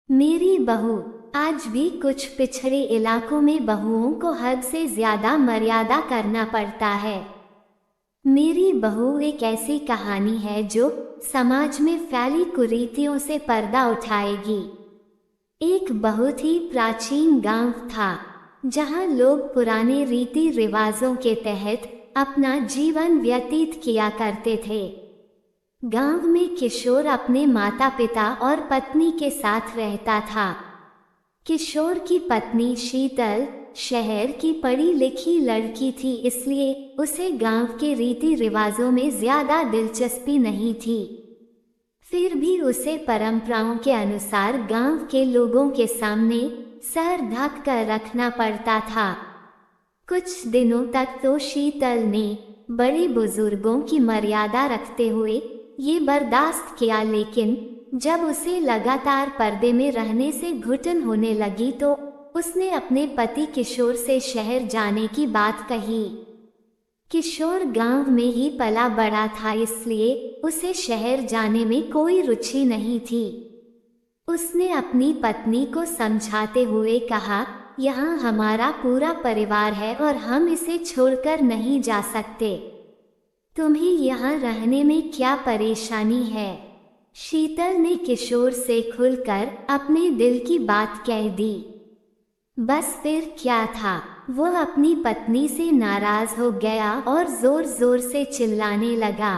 मेरी बहू। आज भी कुछ पिछड़े इलाकों में बहुओं को हद से ज्यादा मर्यादा करना पड़ता है। मेरी बहू एक ऐसी कहानी है जो समाज में फैली कुरीतियों से पर्दा उठाएगी। एक बहुत ही प्राचीन गांव था, जहां लोग पुराने रीति रिवाजों के तहत अपना जीवन व्यतीत किया करते थे। गांव में किशोर अपने माता पिता और पत्नी के साथ रहता था। किशोर की पत्नी शीतल शहर की पढ़ी लिखी लड़की थी, इसलिए उसे गांव के रीति रिवाजों में ज्यादा दिलचस्पी नहीं थी। फिर भी उसे परंपराओं के अनुसार गांव के लोगों के सामने सर ढक कर रखना पड़ता था। कुछ दिनों तक तो शीतल ने बड़े बुजुर्गों की मर्यादा रखते हुए ये बर्दाश्त किया, लेकिन जब उसे लगातार पर्दे में रहने से घुटन होने लगी तो उसने अपने पति किशोर से शहर जाने की बात कही। किशोर गांव में ही पला बड़ा था, इसलिए उसे शहर जाने में कोई रुचि नहीं थी। उसने अपनी पत्नी को समझाते हुए कहा, यहाँ हमारा पूरा परिवार है और हम इसे छोड़कर नहीं जा सकते। तुम्हें यहाँ रहने में क्या परेशानी है? शीतल ने किशोर से खुलकर अपने दिल की बात कह दी। बस फिर क्या था, वो अपनी पत्नी से नाराज हो गया और जोर जोर से चिल्लाने लगा।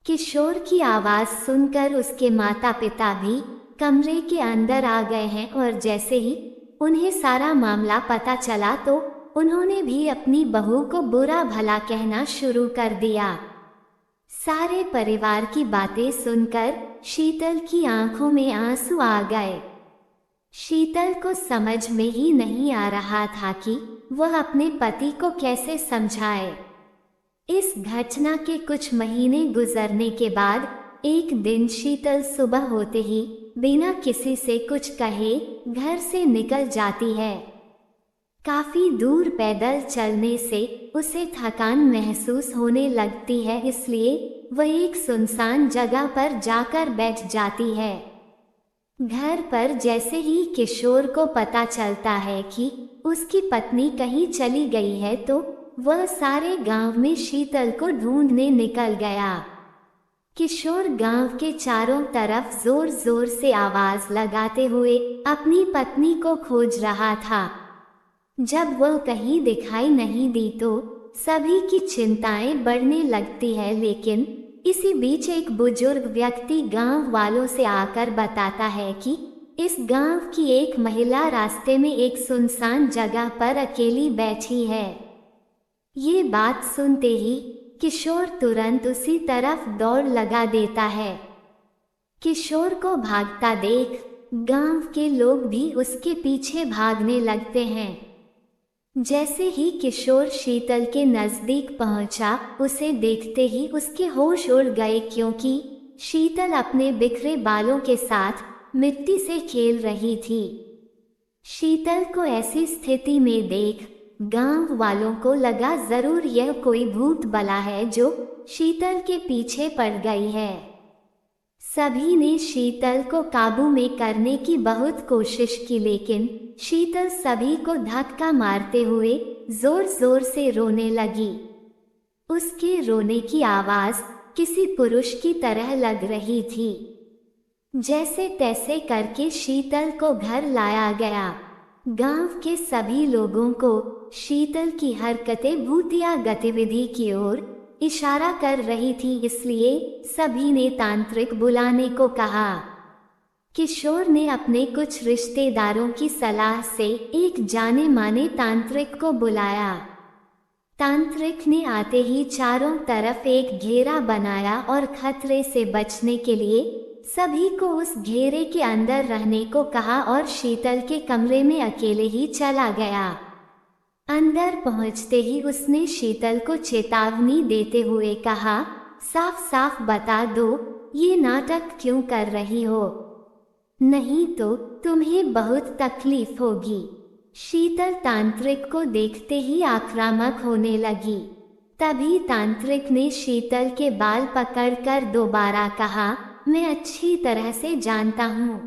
किशोर की आवाज सुनकर उसके माता पिता भी कमरे के अंदर आ गए हैं और जैसे ही उन्हें सारा मामला पता चला तो उन्होंने भी अपनी बहू को बुरा भला कहना शुरू कर दिया। सारे परिवार की बातें सुनकर शीतल की आंखों में आंसू आ गए। शीतल को समझ में ही नहीं आ रहा था कि वह अपने पति को कैसे समझाए। इस घटना के कुछ महीने गुजरने के बाद एक दिन शीतल सुबह होते ही बिना किसी से कुछ कहे घर से निकल जाती है। काफी दूर पैदल चलने से उसे थकान महसूस होने लगती है, इसलिए वह एक सुनसान जगह पर जाकर बैठ जाती है। घर पर जैसे ही किशोर को पता चलता है कि उसकी पत्नी कहीं चली गई है तो वह सारे गांव में शीतल को ढूंढने निकल गया। किशोर गांव के चारों तरफ जोर जोर से आवाज लगाते हुए अपनी पत्नी को खोज रहा था। जब वह कहीं दिखाई नहीं दी तो सभी की चिंताएं बढ़ने लगती है, लेकिन इसी बीच एक बुजुर्ग व्यक्ति गांव वालों से आकर बताता है कि इस गांव की एक महिला रास्ते में एक सुनसान जगह पर अकेली बैठी है। ये बात सुनते ही किशोर तुरंत उसी तरफ दौड़ लगा देता है। किशोर को भागता देख गांव के लोग भी उसके पीछे भागने लगते हैं। जैसे ही किशोर शीतल के नजदीक पहुंचा, उसे देखते ही उसके होश उड़ गए, क्योंकि शीतल अपने बिखरे बालों के साथ मिट्टी से खेल रही थी। शीतल को ऐसी स्थिति में देख गांव वालों को लगा जरूर यह कोई भूत बला है जो शीतल के पीछे पड़ गई है। सभी ने शीतल को काबू में करने की बहुत कोशिश की, लेकिन शीतल सभी को धक्का मारते हुए जोर जोर से रोने लगी। उसके रोने की आवाज किसी पुरुष की तरह लग रही थी। जैसे तैसे करके शीतल को घर लाया गया। गांव के सभी लोगों को शीतल की हरकतें भूतिया गतिविधि की ओर इशारा कर रही थी, इसलिए सभी ने तांत्रिक बुलाने को कहा। किशोर ने अपने कुछ रिश्तेदारों की सलाह से एक जाने माने तांत्रिक को बुलाया। तांत्रिक ने आते ही चारों तरफ एक घेरा बनाया और खतरे से बचने के लिए सभी को उस घेरे के अंदर रहने को कहा और शीतल के कमरे में अकेले ही चला गया। अंदर पहुंचते ही उसने शीतल को चेतावनी देते हुए कहा, साफ साफ बता दो, ये नाटक क्यों कर रही हो, नहीं तो तुम्हें बहुत तकलीफ होगी। शीतल तांत्रिक को देखते ही आक्रामक होने लगी। तभी तांत्रिक ने शीतल के बाल पकड़कर दोबारा कहा, मैं अच्छी तरह से जानता हूँ,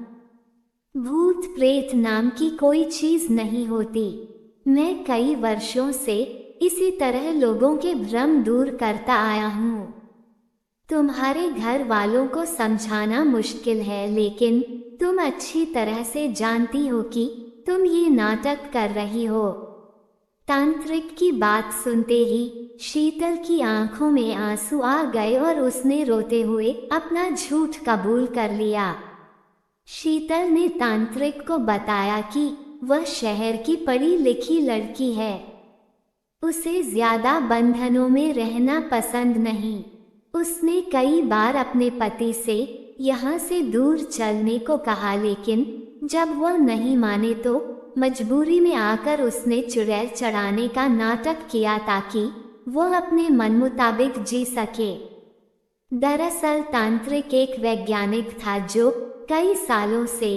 भूत प्रेत नाम की कोई चीज नहीं होती। मैं कई वर्षों से इसी तरह लोगों के भ्रम दूर करता आया हूँ। तुम्हारे घर वालों को समझाना मुश्किल है, लेकिन तुम अच्छी तरह से जानती हो कि तुम ये नाटक कर रही हो। तांत्रिक की बात सुनते ही शीतल की आंखों में आंसू आ गए और उसने रोते हुए अपना झूठ कबूल कर लिया। शीतल ने तांत्रिक को बताया कि वह शहर की पढ़ी लिखी लड़की है, उसे ज्यादा बंधनों में रहना पसंद नहीं। उसने कई बार अपने पति से यहाँ से दूर चलने को कहा, लेकिन जब वह नहीं माने तो मजबूरी में आकर उसने चुड़ैल चढ़ाने का नाटक किया ताकि वह अपने मन मुताबिक जी सके। दरअसल तांत्रिक एक वैज्ञानिक था जो कई सालों से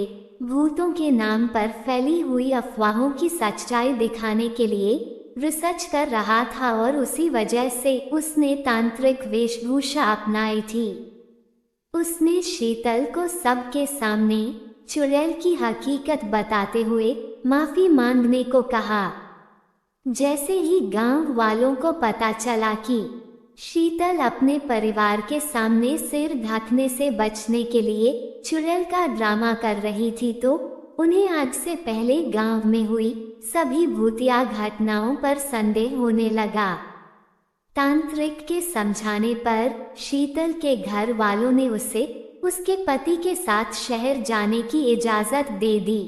भूतों के नाम पर फैली हुई अफवाहों की सच्चाई दिखाने के लिए रिसर्च कर रहा था, और उसी वजह से उसने तांत्रिक वेशभूषा अपनाई थी। उसने शीतल को सबके सामने चुड़ैल की हकीकत बताते हुए माफी मांगने को कहा। जैसे ही गांव वालों को पता चला कि शीतल अपने परिवार के सामने सिर ढकने से बचने के लिए चुड़ैल का ड्रामा कर रही थी, तो उन्हें आज से पहले गांव में हुई सभी भूतिया घटनाओं पर संदेह होने लगा। तांत्रिक के समझाने पर शीतल के घर वालों ने उसे उसके पति के साथ शहर जाने की इजाजत दे दी।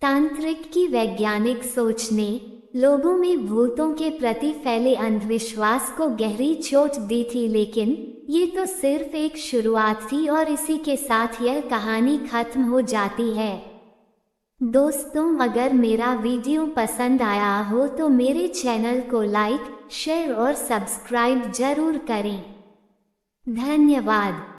तांत्रिक की वैज्ञानिक सोच ने लोगों में भूतों के प्रति फैले अंधविश्वास को गहरी चोट दी थी, लेकिन ये तो सिर्फ एक शुरुआत थी और इसी के साथ यह कहानी खत्म हो जाती है। दोस्तों, अगर मेरा वीडियो पसंद आया हो तो मेरे चैनल को लाइक, शेयर और सब्सक्राइब जरूर करें। धन्यवाद।